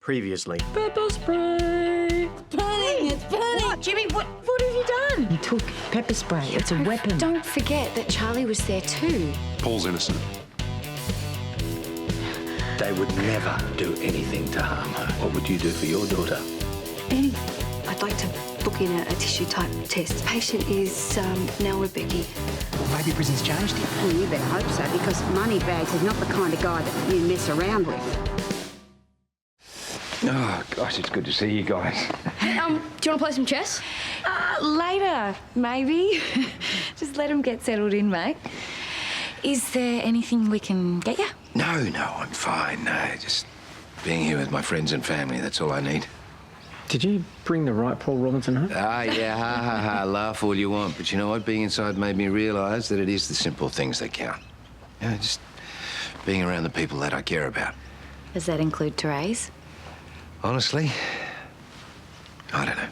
Previously. Pepper spray! Burning! It's burning! What? Jimmy, what have you done? You took pepper spray. It's a weapon. Don't forget that Charlie was there too. Paul's innocent. They would never do anything to harm her. What would you do for your daughter? I'd like to book in a tissue type test. The patient is Nell. Well, maybe prison's changed him. Well, you better hope so, because Moneybags is not the kind of guy that you mess around with. Oh, gosh, it's good to see you guys. Hey, do you want to play some chess? Later, maybe. Just let him get settled in, mate. Is there anything we can get you? No, I'm fine. No, just being here with my friends and family, that's all I need. Did you bring the right Paul Robinson home? Yeah, ha. Laugh all you want. But you know what? Being inside made me realise that it is the simple things that count. You know, just being around the people that I care about. Does that include Therese? Honestly, I don't know.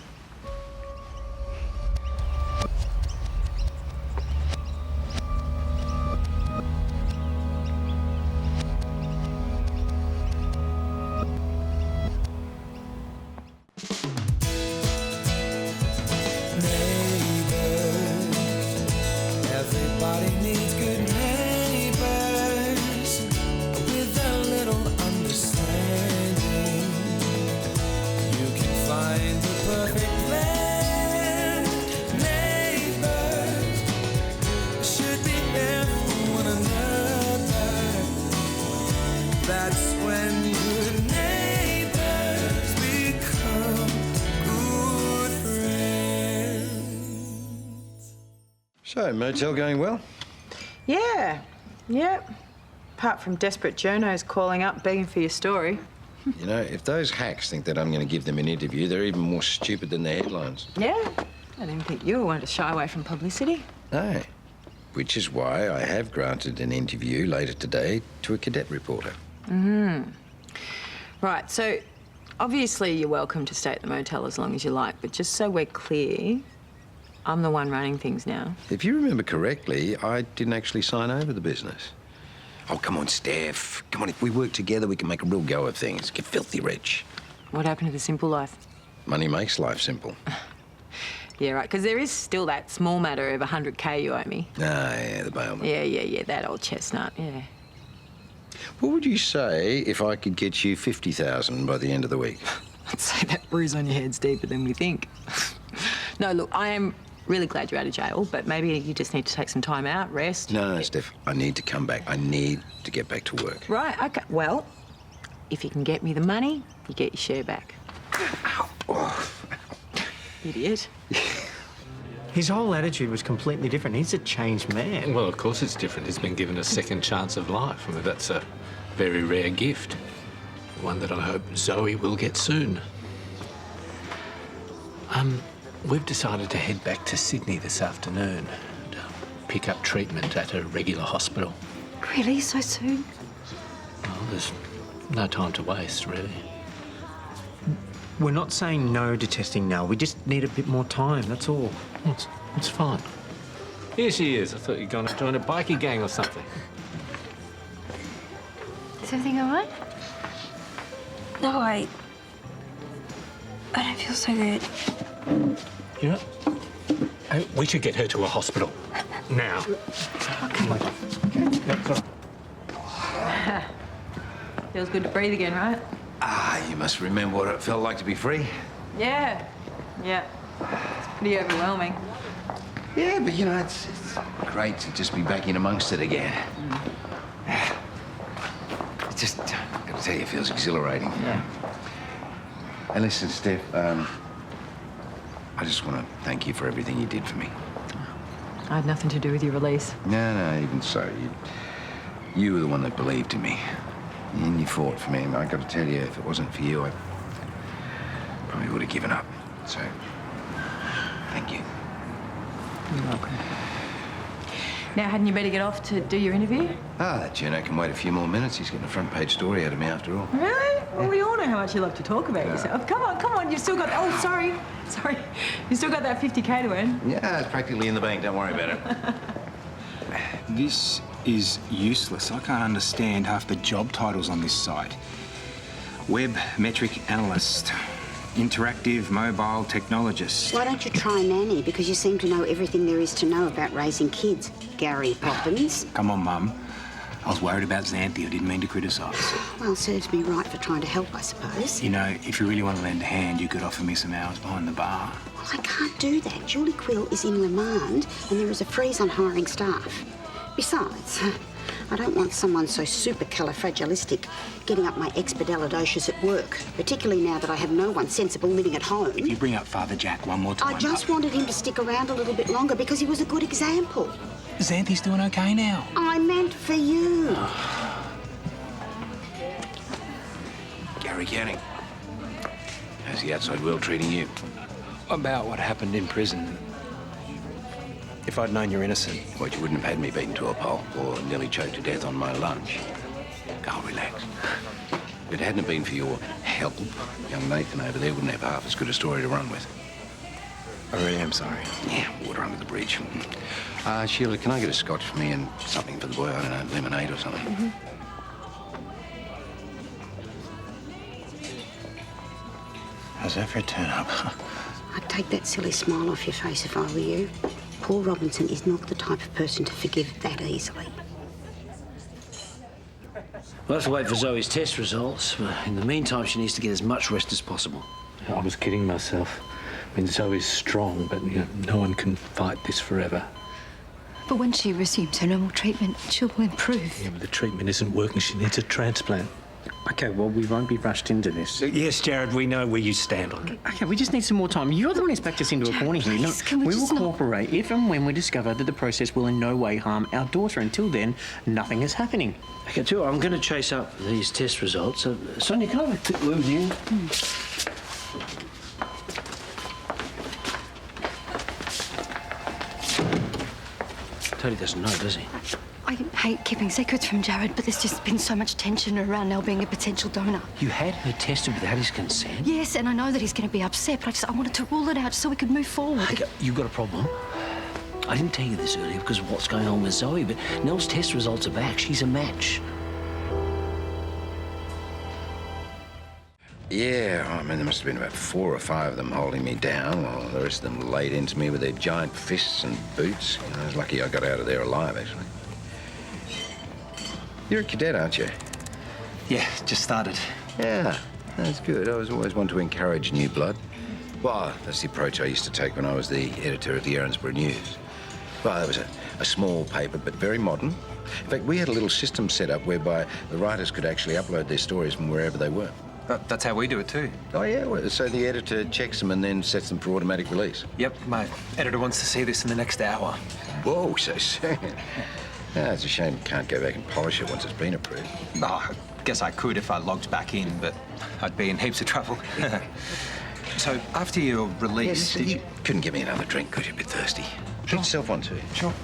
Everybody needs good neighbours with a little understanding. You can find the perfect blend. Neighbours should be there for one another. That's when good neighbours become good friends. So, motel going well? Yeah. Apart from desperate journos calling up begging for your story. You know, if those hacks think that I'm going to give them an interview, they're even more stupid than the headlines. Yeah. I didn't think you were one to shy away from publicity. No. Which is why I have granted an interview later today to a cadet reporter. Right, so obviously you're welcome to stay at the motel as long as you like, but just so we're clear, I'm the one running things now. If you remember correctly, I didn't actually sign over the business. Oh, come on, Steph. Come on, if we work together, we can make a real go of things. Get filthy rich. What happened to the simple life? Money makes life simple. Yeah, right, because there is still that small matter of 100K you owe me. Yeah, the bailment. Yeah, that old chestnut, yeah. What would you say if I could get you 50,000 by the end of the week? I'd say that bruise on your head's deeper than we think. No, look, I am really glad you're out of jail, but maybe you just need to take some time out, rest. No, Steph, I need to come back. I need to get back to work. Right, okay. Well, if you can get me the money, you get your share back. Idiot. His whole attitude was completely different. He's a changed man. Well, of course it's different. He's been given a second chance of life. I mean, that's a very rare gift. One that I hope Zoe will get soon. We've decided to head back to Sydney this afternoon and pick up treatment at a regular hospital. Really? So soon? Well, there's no time to waste, really. We're not saying no to testing now. We just need a bit more time, that's all. It's fine. Here she is. I thought you were going to join a bikie gang or something. Is everything all right? No, I don't feel so good. You know, we should get her to a hospital. Now. Come on. Feels good to breathe again, right? You must remember what it felt like to be free. Yeah. It's pretty overwhelming. Yeah, but you know, it's great to just be back in amongst it again. It's just, I've got to tell you, it feels exhilarating. Yeah. And listen, Steph, I just want to thank you for everything you did for me. I had nothing to do with your release. No, even so. You were the one that believed in me. And you fought for me. And I got to tell you, if it wasn't for you, I probably would have given up. So, thank you. You're welcome. Now, hadn't you better get off to do your interview? That Juno can wait a few more minutes. He's getting a front page story out of me after all. Really? Well, we all know how much you love to talk about yourself. Come on, you've still got... Oh, sorry. You've still got that 50K to earn. Yeah, it's practically in the bank. Don't worry about it. This is useless. I can't understand half the job titles on this site. Web metric analyst. Interactive mobile technologist. Why don't you try nanny? Because you seem to know everything there is to know about raising kids, Gary Poppins. Come on, Mum. I was worried about Xanthi. I didn't mean to criticise. Well, serves me right for trying to help, I suppose. You know, if you really want to lend a hand, you could offer me some hours behind the bar. Well, I can't do that. Julie Quill is in remand and there is a freeze on hiring staff. Besides, I don't want someone so supercalifragilistic getting up my expedalidocious at work, particularly now that I have no one sensible living at home. If you bring up Father Jack one more time... I just wanted him to stick around a little bit longer because he was a good example. Xanthi's doing okay now. I meant for you. Gary Canning. How's the outside world treating you? About what happened in prison. If I'd known you're innocent... What, you wouldn't have had me beaten to a pulp or nearly choked to death on my lunch? I'll relax. If it hadn't been for your help, young Nathan over there wouldn't have half as good a story to run with. I really am sorry. Yeah, water under the bridge. Sheila, can I get a scotch for me and something for the boy? I don't know, lemonade or something? Mm-hmm. How's that for a turn-up? I'd take that silly smile off your face if I were you. Paul Robinson is not the type of person to forgive that easily. We'll have to wait for Zoe's test results. In the meantime, she needs to get as much rest as possible. I was kidding myself. I mean, Zoe's strong, but no one can fight this forever. But when she resumes her normal treatment, she'll improve. Yeah, but the treatment isn't working. She needs a transplant. Okay, well, we won't be rushed into this. Yes, Jared, we know where you stand on it. Okay, we just need some more time. You're the one who's backed us into a corner here. Please, can we will just not- cooperate if and when we discover that the process will in no way harm our daughter. Until then, nothing is happening. Okay, too, I'm going to chase up these test results. Sonya, can I have a quick word with you? Toadie doesn't know, does he? I hate keeping secrets from Jared, but there's just been so much tension around Nell being a potential donor. You had her tested without his consent? Yes, and I know that he's going to be upset, but I wanted to rule it out so we could move forward. Okay, you've got a problem. I didn't tell you this earlier because of what's going on with Zoe, but Nell's test results are back. She's a match. Yeah, I mean, there must have been about 4 or 5 of them holding me down while the rest of them laid into me with their giant fists and boots. You know, I was lucky I got out of there alive, actually. You're a cadet, aren't you? Yeah, just started. Yeah, that's good. I was always one to encourage new blood. Well, that's the approach I used to take when I was the editor of the Erinsborough News. Well, it was a small paper, but very modern. In fact, we had a little system set up whereby the writers could actually upload their stories from wherever they were. That's how we do it too. Oh, yeah? Well, so the editor checks them and then sets them for automatic release? Yep, my editor wants to see this in the next hour. Whoa, so soon. Yeah, it's a shame you can't go back and polish it once it's been approved. Oh, I guess I could if I logged back in, but I'd be in heaps of trouble. So, after your release, You couldn't give me another drink because you're a bit thirsty. Treat yourself one too. Sure.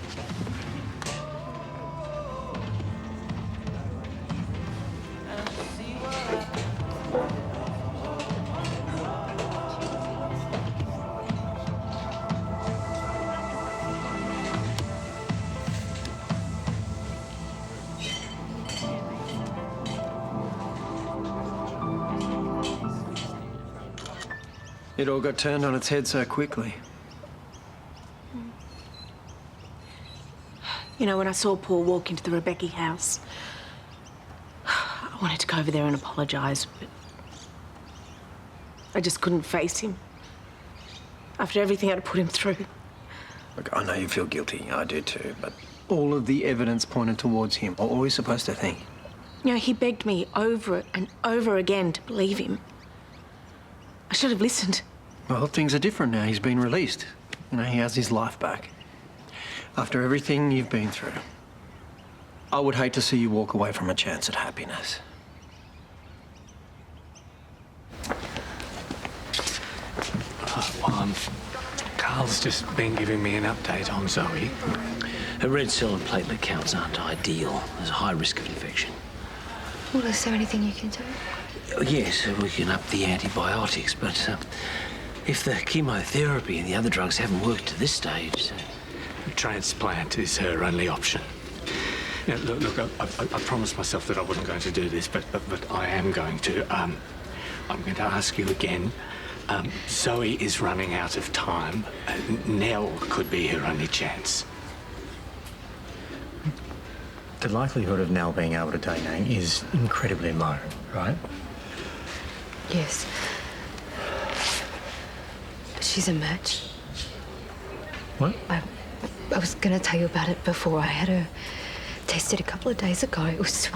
It all got turned on its head so quickly. You know, when I saw Paul walk into the Rebecca house, I wanted to go over there and apologise, but I just couldn't face him. After everything I'd put him through. Look, I know you feel guilty. I do too, but all of the evidence pointed towards him. What were we supposed to think? You know, he begged me over and over again to believe him. I should have listened. Well, things are different now. He's been released. You know, he has his life back. After everything you've been through, I would hate to see you walk away from a chance at happiness. Carl's just been giving me an update on Zoe. Her red cell and platelet counts aren't ideal. There's a high risk of infection. Well, is there anything you can do? Yes, we can up the antibiotics, but if the chemotherapy and the other drugs haven't worked to this stage... A transplant is her only option. Yeah, look, I promised myself that I wasn't going to do this, but I am going to. I'm going to ask you again. Zoe is running out of time. Nell could be her only chance. The likelihood of Nell being able to date Nang is incredibly low, right? Yes. She's a match. What? I was going to tell you about it before. I had her tested a couple of days ago. It was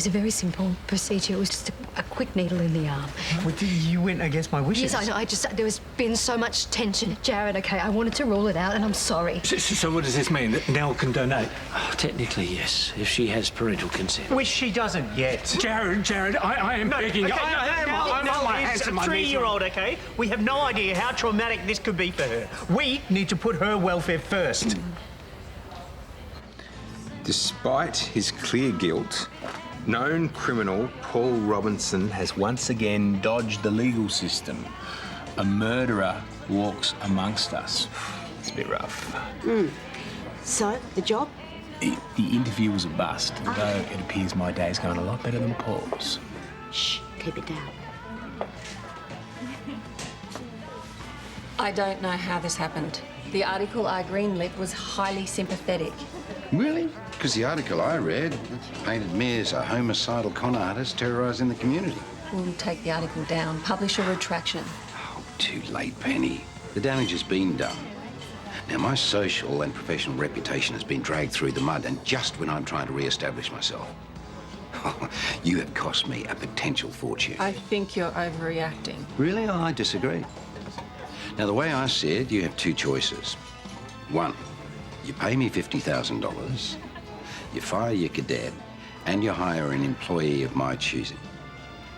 a very simple procedure. It was just a quick needle in the arm. You went against my wishes. Yes, I know. There has been so much tension. Jared, okay, I wanted to rule it out and I'm sorry. So what does this mean? That Nell can donate? Oh, technically, yes, if she has parental consent. Which she doesn't yet. Jared, I am begging. Okay, I'm on my hands is a and my knees. 3-year-old, okay? We have no idea how traumatic this could be for her. We need to put her welfare first. Despite his clear guilt, known criminal Paul Robinson has once again dodged the legal system. A murderer walks amongst us. It's a bit rough. So, the job? The interview was a bust, although it appears my day's going a lot better than Paul's. Shh, keep it down. I don't know how this happened. The article I greenlit was highly sympathetic. Really? Because the article I read painted me as a homicidal con artist terrorising the community. We'll take the article down, publish a retraction. Oh, too late, Penny. The damage has been done. Now, my social and professional reputation has been dragged through the mud, and just when I'm trying to re-establish myself, you have cost me a potential fortune. I think you're overreacting. Really? I disagree. Now, the way I see it, you have two choices. One, you pay me $50,000, you fire your cadet, and you hire an employee of my choosing.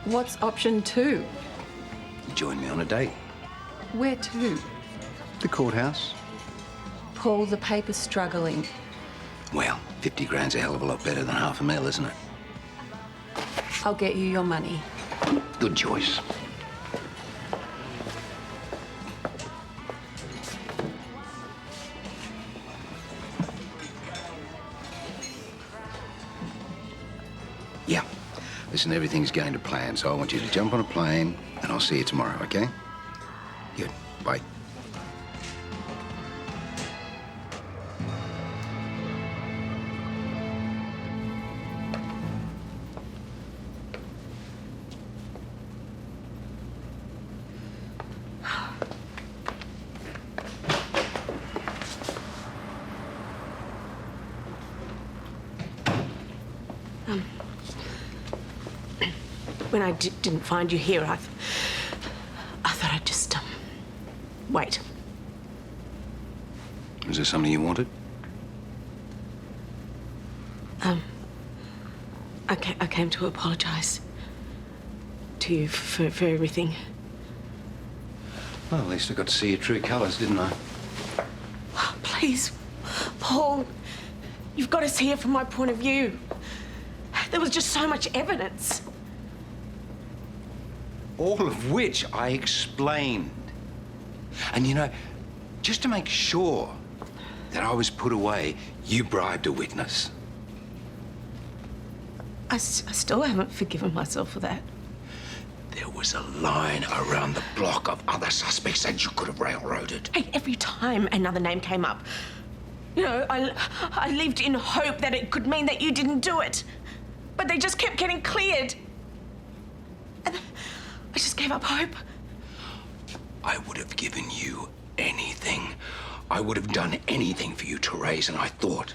What's option 2? You join me on a date. Where to? The courthouse. Paul, the paper's struggling. Well, 50 grand's a hell of a lot better than $500,000, isn't it? I'll get you your money. Good choice. Yeah. Listen, everything's going to plan, so I want you to jump on a plane, and I'll see you tomorrow, okay? Good. Bye. When I didn't find you here, I thought I'd just, wait. Is there something you wanted? I came to apologise to you for everything. Well, at least I got to see your true colours, didn't I? Oh, please, Paul, you've got to see it from my point of view. There was just so much evidence. All of which I explained. And you know, just to make sure that I was put away, you bribed a witness. I still haven't forgiven myself for that. There was a line around the block of other suspects that you could have railroaded. Hey, every time another name came up, you know, I lived in hope that it could mean that you didn't do it. But they just kept getting cleared. And I just gave up hope. I would have given you anything. I would have done anything for you, Therese, and I thought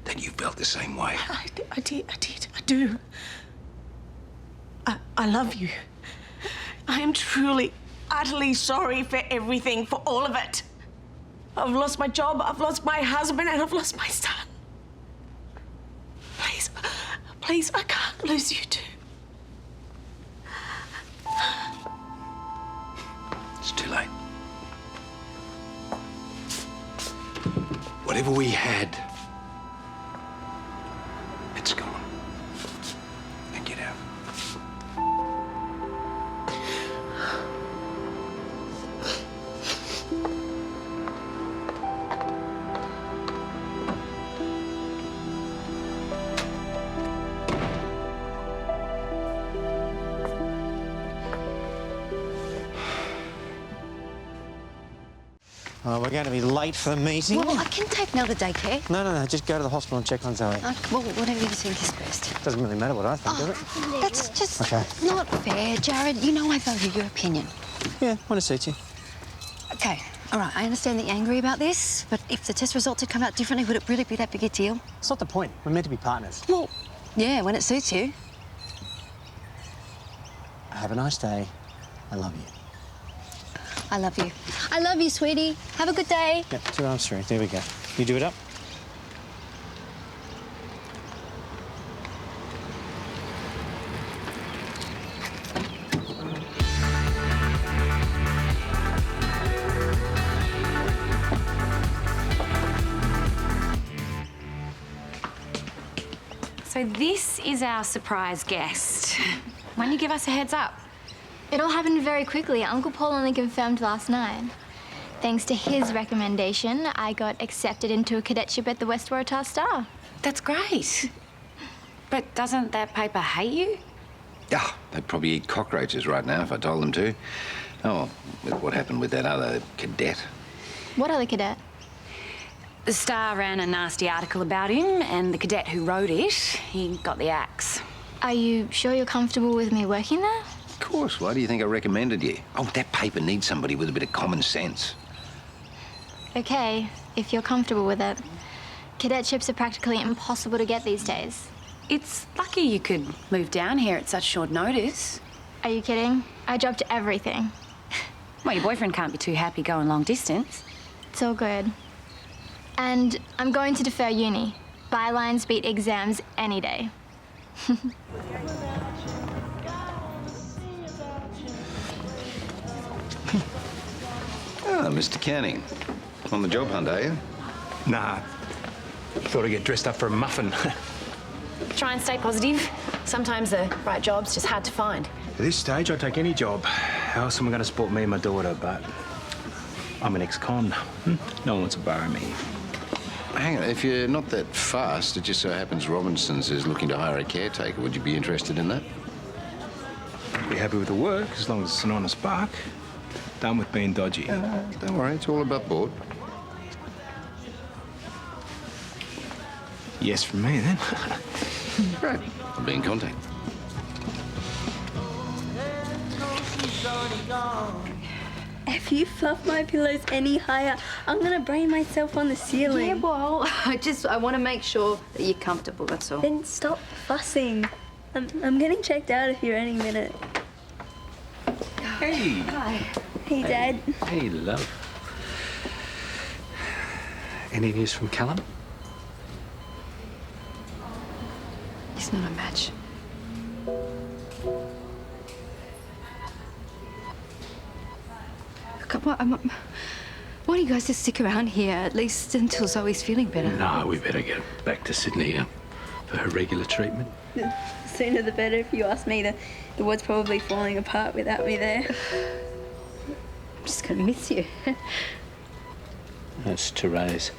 that you felt the same way. I do. I love you. I am truly, utterly sorry for everything, for all of it. I've lost my job, I've lost my husband, and I've lost my son. Please, I can't lose you too. It's too late. Whatever we had, it's gone. Now get out. Oh, we're going to be late for the meeting. Well, I can take Nell to daycare. No. Just go to the hospital and check on Zoe. Well, whatever you think is best. Doesn't really matter what I think, does it? That's just Okay. not fair, Jared. You know I value your opinion. Yeah, when it suits you. Okay, all right, I understand that you're angry about this, but if the test results had come out differently, would it really be that big a deal? It's not the point. We're meant to be partners. Well, yeah, when it suits you. Have a nice day. I love you. I love you. I love you, sweetie. Have a good day. Yep, 2 arms through. There we go. You do it up. So this is our surprise guest. When you give us a heads up? It all happened very quickly. Uncle Paul only confirmed last night. Thanks to his recommendation, I got accepted into a cadetship at the West Waratah Star. That's great. But doesn't that paper hate you? Yeah, they'd probably eat cockroaches right now if I told them to. Oh, what happened with that other cadet? What other cadet? The Star ran a nasty article about him, and the cadet who wrote it, he got the axe. Are you sure you're comfortable with me working there? Of course. Why do you think I recommended you? Oh, that paper needs somebody with a bit of common sense. Okay, if you're comfortable with it. Cadetships are practically impossible to get these days. It's lucky you could move down here at such short notice. Are you kidding? I dropped everything. Well, your boyfriend can't be too happy going long distance. It's all good. And I'm going to defer uni. Bylines beat exams any day. Ah, Mr. Canning. On the job hunt, are you? Nah. Thought I'd get dressed up for a muffin. Try and stay positive. Sometimes the right job's just hard to find. At this stage, I'd take any job. How else am I going to support me and my daughter? But I'm an ex-con. No one wants to borrow me. Hang on, if you're not that fast, it just so happens Robinson's is looking to hire a caretaker. Would you be interested in that? I'd be happy with the work, as long as it's an honest buck. Done with being dodgy. Don't worry, it's all above board. Yes from me, then. Great. I'll be in contact. If you fluff my pillows any higher, I'm gonna brain myself on the ceiling. Yeah, well, I want to make sure that you're comfortable, that's all. Then stop fussing. I'm getting checked out of here any minute. Hey. Hi. Hey, Dad. Hey, love. Any news from Callum? He's not a match. Why don't you guys just stick around here, at least until Zoe's feeling better? No, we better get back to Sydney for her regular treatment. The sooner the better, if you ask me. The world's probably falling apart without me there. I'm just gonna miss you. That's Therese.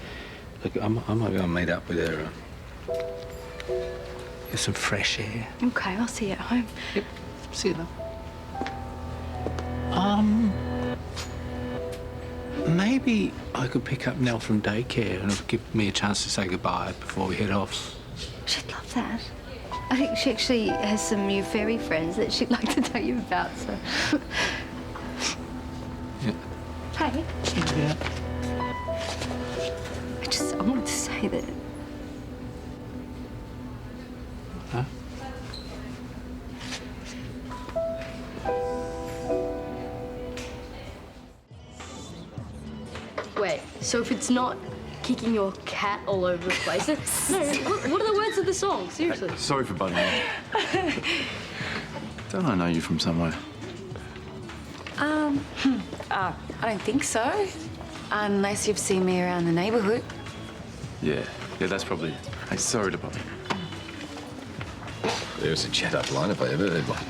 Look, I might go and meet up with her. Get some fresh air. Okay, I'll see you at home. Yep. See you, love. Maybe I could pick up Nell from daycare and it'll give me a chance to say goodbye before we head off. She'd love that. I think she actually has some new fairy friends that she'd like to tell you about, so... Yeah. Hey. Yeah. I wanted to say that... Huh? Wait, so if it's not kicking your cat all over the place, no, what are the words of the song? Seriously. Sorry for butting in. Don't I know you from somewhere? I don't think so. Unless you've seen me around the neighbourhood. Yeah, that's probably it. Hey, sorry to bother. There's a chat-up line if I ever heard one.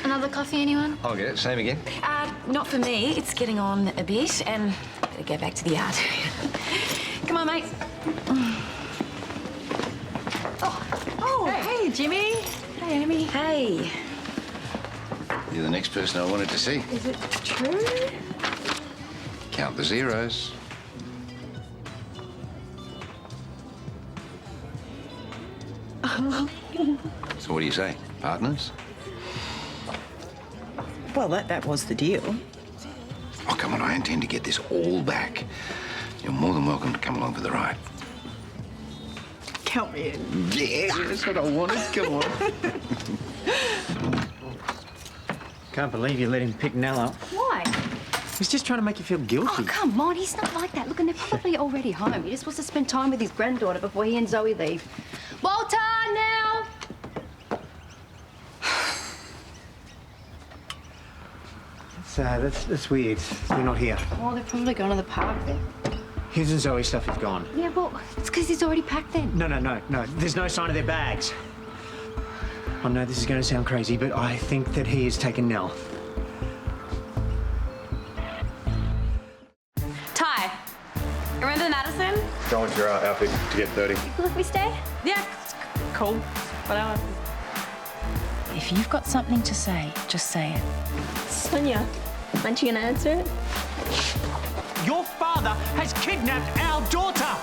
Another coffee, anyone? I'll get it. Same again. Not for me. It's getting on a bit, and better get back to the yard. Come on, mate. Oh, hey, Jimmy. Hey, Amy. Hey. You're the next person I wanted to see. Is it true? Count the zeros. So what do you say? Partners? Well, that was the deal. Oh, come on, I intend to get this all back. You're more than welcome to come along for the ride. Count me in. Yeah, that's what I wanted. Come on. Can't believe you let him pick Nell up. Why? He's just trying to make you feel guilty. Oh, come on, he's not like that. Look, and they're probably already home. He just wants to spend time with his granddaughter before he and Zoe leave. Walter, now! That's weird. They're not here. Oh, they're probably gone to the park then. His and Zoe's stuff is gone. Yeah, well, it's because he's already packed then. No. There's no sign of their bags. I know this is going to sound crazy, but I think that he has taken Nell. Ty, remember Madison? Go into your outfit to get dirty. Cool if we stay? Yeah, it's cool. Whatever. If you've got something to say, just say it. Sonya, aren't you gonna answer it? Your father has kidnapped our daughter!